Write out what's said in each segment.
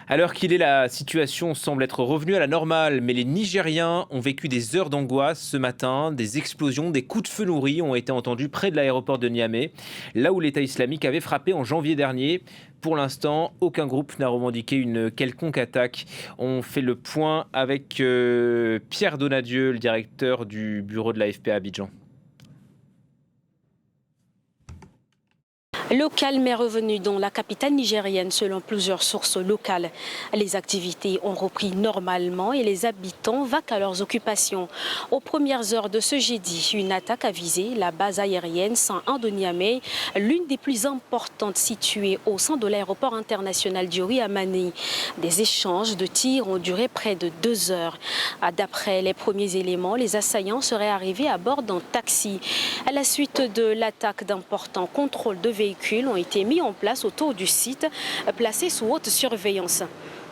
À l'heure qu'il est, la situation semble être revenue à la normale, mais les Nigériens ont vécu des heures d'angoisse ce matin. Des explosions, des coups de feu nourris ont été entendus près de l'aéroport de Niamey, là où l'État islamique avait frappé en janvier dernier. Pour l'instant, aucun groupe n'a revendiqué une quelconque attaque. On fait le point avec Pierre Donadieu, le directeur du bureau de l'AFP à Abidjan. Le calme est revenu dans la capitale nigérienne selon plusieurs sources locales. Les activités ont repris normalement et les habitants vaquent à leurs occupations. Aux premières heures de ce jeudi, une attaque a visé la base aérienne 101 de Niamey, l'une des plus importantes situées au sein de l'aéroport international d'Yori à Mané. Des échanges de tirs ont duré près de 2 heures. D'après les premiers éléments, les assaillants seraient arrivés à bord d'un taxi. À la suite de l'attaque, d'importants contrôles de véhicules ont été mis en place autour du site, placé sous haute surveillance.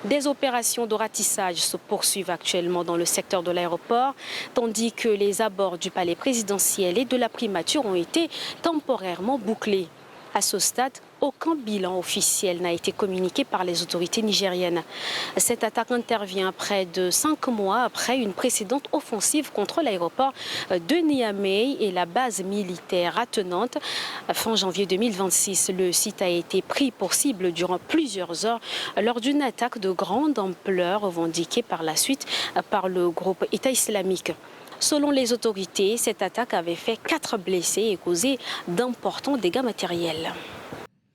Des opérations de ratissage se poursuivent actuellement dans le secteur de l'aéroport, tandis que les abords du palais présidentiel et de la primature ont été temporairement bouclés. À ce stade, aucun bilan officiel n'a été communiqué par les autorités nigériennes. Cette attaque intervient près de 5 mois après une précédente offensive contre l'aéroport de Niamey et la base militaire attenante. Fin janvier 2026, le site a été pris pour cible durant plusieurs heures lors d'une attaque de grande ampleur revendiquée par la suite par le groupe État islamique. Selon les autorités, cette attaque avait fait 4 blessés et causé d'importants dégâts matériels.